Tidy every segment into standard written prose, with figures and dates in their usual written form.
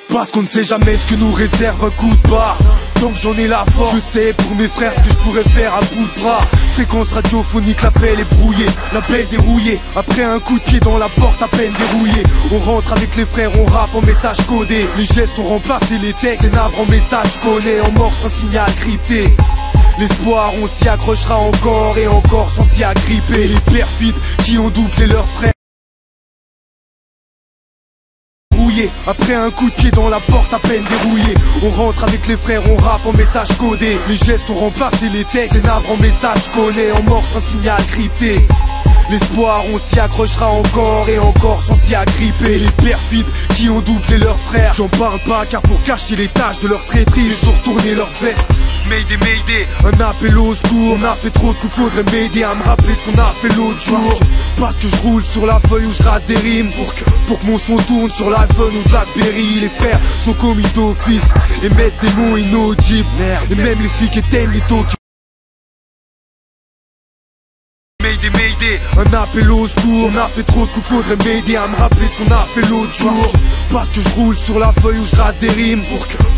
Parce qu'on ne sait jamais ce que nous réserve un coup de barre. Donc j'en ai la force, je sais pour mes frères ce que je pourrais faire à bout de bras. Fréquence radiophonique, l'appel est brouillé, l'appel dérouillé. Après un coup de pied dans la porte à peine verrouillée. On rentre avec les frères, on rappe en message codé. Les gestes ont remplacé les textes, c'est navrant en message connaît. En morse un signal crypté. L'espoir on s'y accrochera encore et encore sans s'y agripper. Les perfides qui ont doublé leurs frères. Après un coup de pied dans la porte à peine verrouillée. On rentre avec les frères, on rappe en message codé. Les gestes ont remplacé les textes, c'est navrant en message connaît. En morse un signal crypté. L'espoir on s'y accrochera encore et encore sans s'y agripper. Les perfides qui ont doublé leurs frères. J'en parle pas car pour cacher les taches de leur traîtrise ils ont retourné leur veste. Mayday, mayday, un appel au secours. On a fait trop de coups, faudrait m'aider à me rappeler ce qu'on a fait l'autre jour. Parce que je roule sur la feuille où je rate des rimes. Pour que mon son tourne sur l'iPhone ou Blackberry. Les frères sont commis d'office et mettent des mots inaudibles. Et même les filles qui éteignent les taux. Mayday, mayday, un appel au secours. On a fait trop de coups, faudrait m'aider à me rappeler ce qu'on a fait l'autre jour. Parce que je roule sur la feuille où je rate des rimes.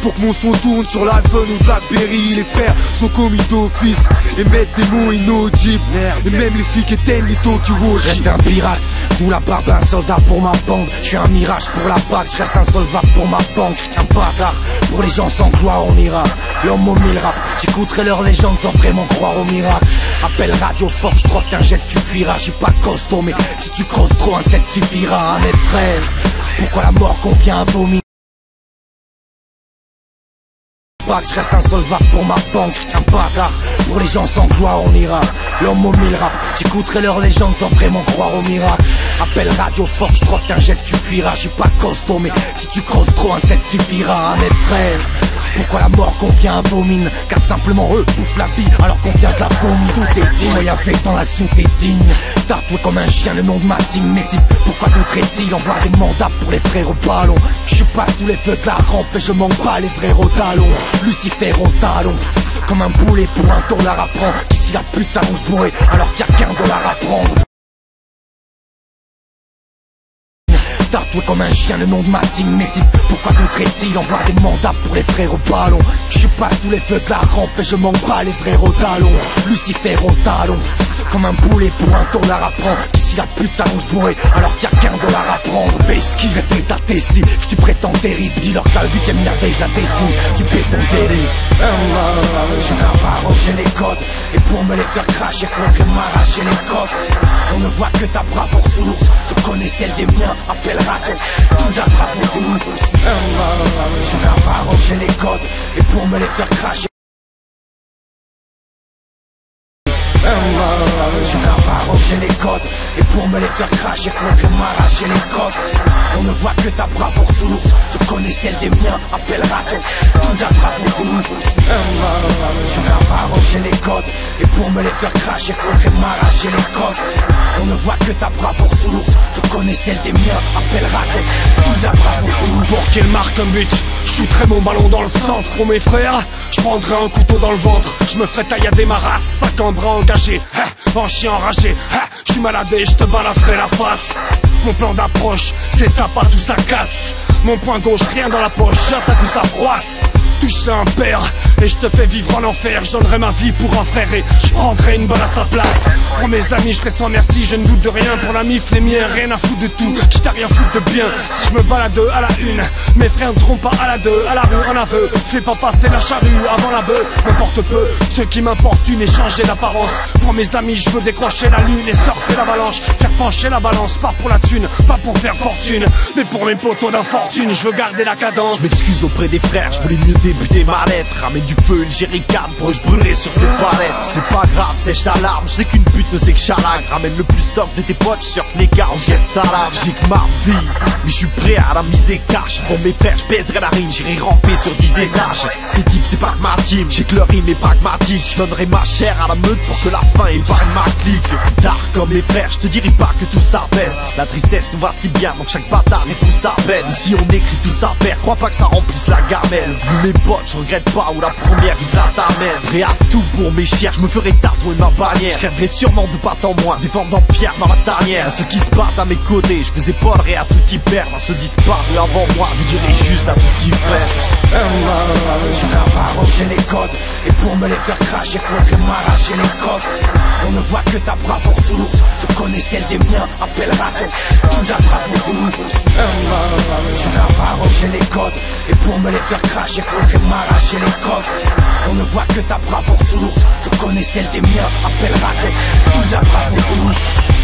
Pour que mon son tourne sur l'iPhone ou Blackberry. Les frères sont commis d'office et mettent des mots inaudibles. Et même les filles qui éteignent les Tokyo. Je reste un pirate, d'où la barbe, un soldat pour ma bande. Je suis un mirage pour la bague, je reste insolvable pour ma banque. Un bâtard, pour les gens sans gloire on ira. L'homme au mille rap, j'écouterai leurs légendes sans vraiment croire au miracle. Appel radio fort, je crois qu'un geste suffira. Je suis pas costaud mais si tu crosses trop un set suffira. Mes frères, pourquoi la mort convient à vomir? Je reste insolvable pour ma banque, un bâtard. Pour les gens sans gloire on ira. L'homme au mille rap, j'écouterai leurs légendes sans vraiment croire au miracle. Appel radio fort, je crois qu'un geste suffira. Je suis pas costaud mais si tu crosses trop un set suffira. Mes frères, pourquoi la mort convient à vomine? Car simplement eux bouffent la vie alors qu'on vient de la vomir. Tout est digne, et avec dans la soute est digne. Tarte-toi comme un chien le nom de ma team. Mais type, pourquoi nous traite-t-il? Envoie des mandats pour les frères au ballon. Je suis pas sous les feux de la rampe et je manque pas les frères au talon. Lucifer au talon, comme un boulet pour un tournard à prendre. Qu'ici la pute s'allonge bourrée alors qu'il y a qu'un dollar à prendre. Tarte-toi comme un chien le nom de ma team. Mais type, pourquoi nous traite-t-il? Envoie des mandats pour les frères au ballon. Je suis pas sous les feux de la rampe et je manque pas les frères au talon. Lucifer au talon, comme un boulet pour un tournard à prendre. Qu'ici la pute s'allonge bourrée alors qu'il y a qu'un dollar à prendre. Besky, répète ta tessie, que tu prétends terrible. Dis-leur que la 8ème merveille je la désigne. Tu paies ton délit. Je n'ai pas rangé les codes. Et pour me les faire cracher, faudrait m'arracher les côtes. On ne voit que ta bravoure sous l'ours. Je connais celle des miens, appelle radio. Tout la bravoure sous l'ours. Je n'ai pas rangé les codes. Et pour me les faire cracher. Je n'ai pas rangé les codes. Et pour me les faire cracher, faudrait m'arracher les côtes. On ne voit que ta bravoure sous l'ours. Je connais celle des miens, appelle radio. Tout la bravoure sous l'ours. Je n'ai pas rangé les codes. Et pour me les faire cracher, faudrait m'arracher les côtes. On ne voit que ta bravoure sous l'ours. Je connais celle des miens, appelle radio. Tout la bravoure sous l'ours. Pour qu'elle marque un but, je shooterai mon ballon dans le centre. Pour mes frères, je prendrai un couteau dans le ventre. Je me ferai taillader ma race, pas qu'un bras engagé. En chien enragé, je suis malade et je te baladerai la face. Mon plan d'approche, c'est ça passe ou ça casse. Mon poing gauche, rien dans la poche, j'attaque ou ça froisse. Touche un père et je te fais vivre en enfer. Je donnerai ma vie pour un frère et je prendrai une balle à sa place. Pour mes amis je ferai sans merci, je ne doute de rien. Pour la mif les miens, rien à foutre de tout, quitte à rien foutre de bien. Si je me balade à la une, mes frères ne seront pas à la deux. À la rue en aveu, fais pas passer la charrue avant la bœuf. M'importe peu, ce qui m'importune est changer d'apparence. Pour mes amis je veux décrocher la lune et surfer l'avalanche. Faire pencher la balance, pas pour la thune, pas pour faire fortune, mais pour mes poteaux d'infortune, je veux garder la cadence. Je m'excuse auprès des frères, je voulais mieux débuter ma lettre. Ramène du feu, une jerrycan pour je brûlerai sur ces palettes. C'est pas grave, sèche ta larme, je sais qu'une pute ne sait que chalac. Ramène le plus stock de tes potes, je suis sûr que les gars, je reste salade. J'ai que ma vie, mais je suis prêt à la miser cash. Pour mes frères, je pèserai la rime, j'irai ramper sur 10 étages. Ces types, c'est pas que ma team, j'ai que leur rime est pragmatique. Je donnerai ma chair à la meute pour que la fin épargne ma clique. Tard comme mes frères, je te dirai pas que tout ça baisse. La tristesse nous va si bien, donc chaque bâtard épouse sa peine. Si on écrit tout ça perd, crois pas que ça remplisse la gamelle. Vu mes potes, je regrette pas où la première vise la t'amène. Prêt à tout pour mes chers, je me ferai tatouer ma bannière. Je crèverai sûrement de battre en moins, défendant fier dans ma tanière. À ceux qui se battent à mes côtés, je faisais pas et à tout y perdre. À ceux disparus avant moi, je vous dirai juste à tout y frère. Tu n'as pas arrangé les codes, et pour me les faire cracher, faudrait m'arracher les codes. On ne voit que ta bravoure sous l'ours, je connais celle des miens, appelle radio, Inja bravo l'ours. Tu n'as pas arrangé les codes, et pour me les faire cracher, faudrait m'arracher les codes. On ne voit que ta bravoure sous l'ours, je connais celle des miens, appelle radio, Inja bravo l'ours.